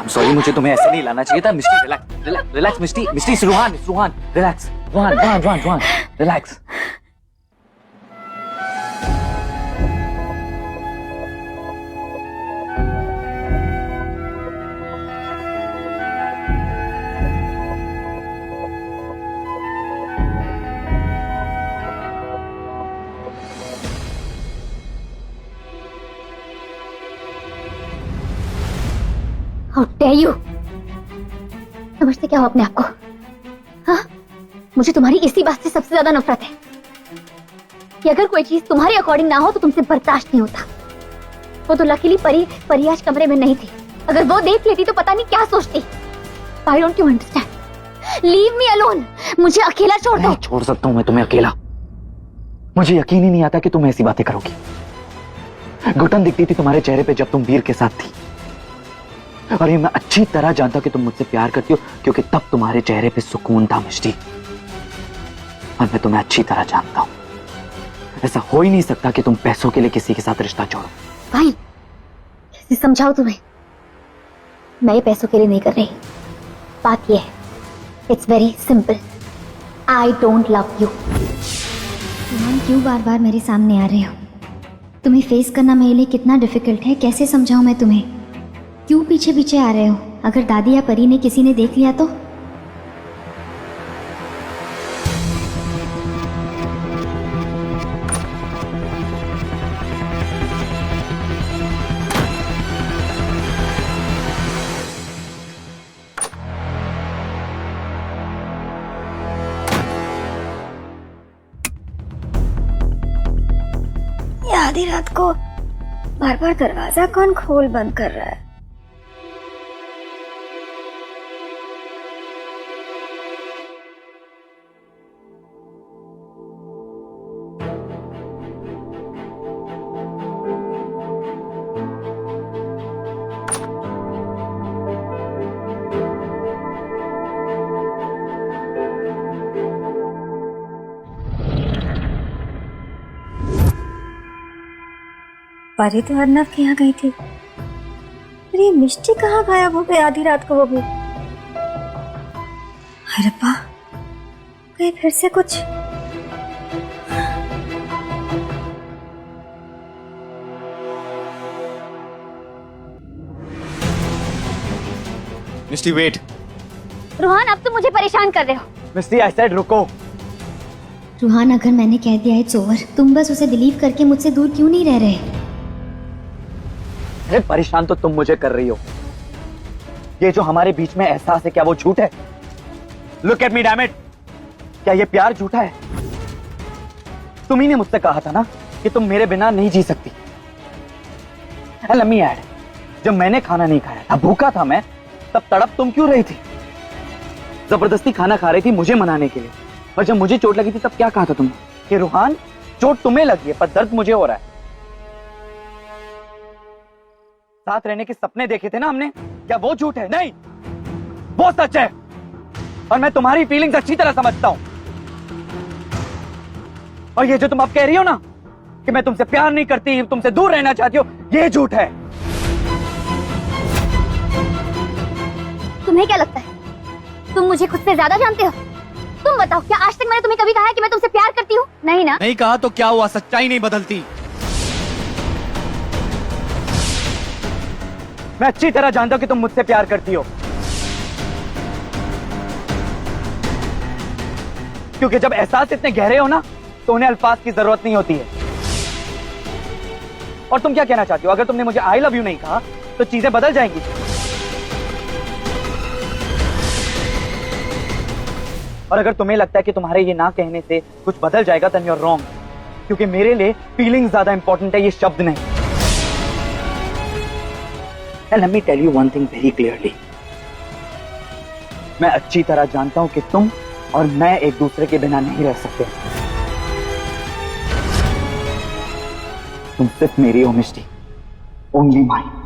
I'm sorry, मुझे तुम्हें ऐसे नहीं लाना चाहिए था। Misty relax Misty, Ruhan relax, Ruhan relax. How dare you? समझते क्या हो अपने आप को? हाँ? मुझे तुम्हारी इसी बात से सबसे ज्यादा नफरत है कि अगर कोई चीज तुम्हारे अकॉर्डिंग ना हो तो तुमसे बर्दाश्त नहीं होता। वो तो लकीली परी आज कमरे में नहीं थी। अगर वो देख लेती तो पता नहीं क्या सोचती। Why don't you understand? Leave me alone. मुझे अकेला छोड़ दो। छोड़ सकता हूँ मैं तुम्हें अकेला? मुझे यकीन ही नहीं आता कि तुम ऐसी बातें करोगी। घुटन दिखती थी तुम्हारे चेहरे पे जब तुम वीर के साथ थी, और ये मैं अच्छी तरह जानता हूं कि तुम मुझसे प्यार करती हो, क्योंकि तब तुम्हारे चेहरे पे सुकून था मिष्टी। और मैं तुम्हें अच्छी तरह जानता हूं। ऐसा हो ही नहीं सकता कि तुम पैसों के लिए किसी के साथ रिश्ता जोड़ो। भाई, कैसे समझाओ तुम्हें? मैं ये पैसों के लिए नहीं कर रही। बात ये है, it's very simple. I don't love you. तुम क्यों बार बार मेरे सामने आ रहे हो? तुम्हें फेस करना मेरे लिए कितना डिफिकल्ट है, कैसे समझाऊं मैं तुम्हें? क्यों पीछे पीछे आ रहे हो? अगर दादी या परी ने किसी ने देख लिया तो? ये आधी रात को बार बार दरवाजा कौन खोल बंद कर रहा है? परी तो अर्नव के यहाँ गई थी, पर ये मिष्टी कहाँ गायब हो गई आधी रात को? वो भी अरे पा कहीं फिर से कुछ। मिस्टी वेट। रोहन, अब तुम मुझे परेशान कर रहे हो। मिस्टी आई सेड रुको। रूहान, अगर मैंने कह दिया इट्स ओवर, तुम बस उसे बिलीव करके मुझसे दूर क्यों नहीं रह रहे? अरे परेशान तो तुम मुझे कर रही हो। ये जो हमारे बीच में एहसास है, क्या वो झूठ है? Look at me damn it, क्या ये प्यार झूठा है? तुम ही ने मुझसे कहा था ना कि तुम मेरे बिना नहीं जी सकती। लेट मी ऐड, जब मैंने खाना नहीं खाया था, भूखा था मैं, तब तड़प तुम क्यों रही थी? जबरदस्ती खाना खा रही थी मुझे मनाने के लिए। और जब मुझे चोट लगी थी तब क्या कहा था तुमने कि रूहान चोट तुम्हें लगी है पर दर्द मुझे हो रहा है। साथ रहने के सपने देखे थे ना हमने, क्या वो झूठ है? नहीं, वो सच है। और मैं तुम्हारी फीलिंग्स अच्छी तरह समझता हूं। और ये जो तुम अब कह रही हो ना कि मैं तुमसे प्यार नहीं करती, तुमसे दूर रहना चाहती हो, ये झूठ है। तुम्हें क्या लगता है तुम मुझे खुद से ज्यादा जानते हो? तुम बताओ, क्या आज तक मैंने तुम्हें कभी कहा है कि मैं तुमसे प्यार करती हूँ? नहीं ना? नहीं कहा तो क्या हुआ? सच्चाई नहीं बदलती। मैं अच्छी तरह जानता हूं कि तुम मुझसे प्यार करती हो, क्योंकि जब एहसास इतने गहरे हो ना तो उन्हें अल्फाज की जरूरत नहीं होती है। और तुम क्या कहना चाहती हो? अगर तुमने मुझे आई लव यू नहीं कहा तो चीजें बदल जाएंगी। और अगर तुम्हें लगता है कि तुम्हारे ये ना कहने से कुछ बदल जाएगा, then you're wrong, क्योंकि मेरे लिए फीलिंग ज्यादा इंपॉर्टेंट है, ये शब्द नहीं। And let me tell you one thing very clearly, मैं अच्छी तरह जानता हूं कि तुम और मैं एक दूसरे के बिना नहीं रह सकते। तुम सिर्फ मेरी हो मिष्टी, ओनली माइन।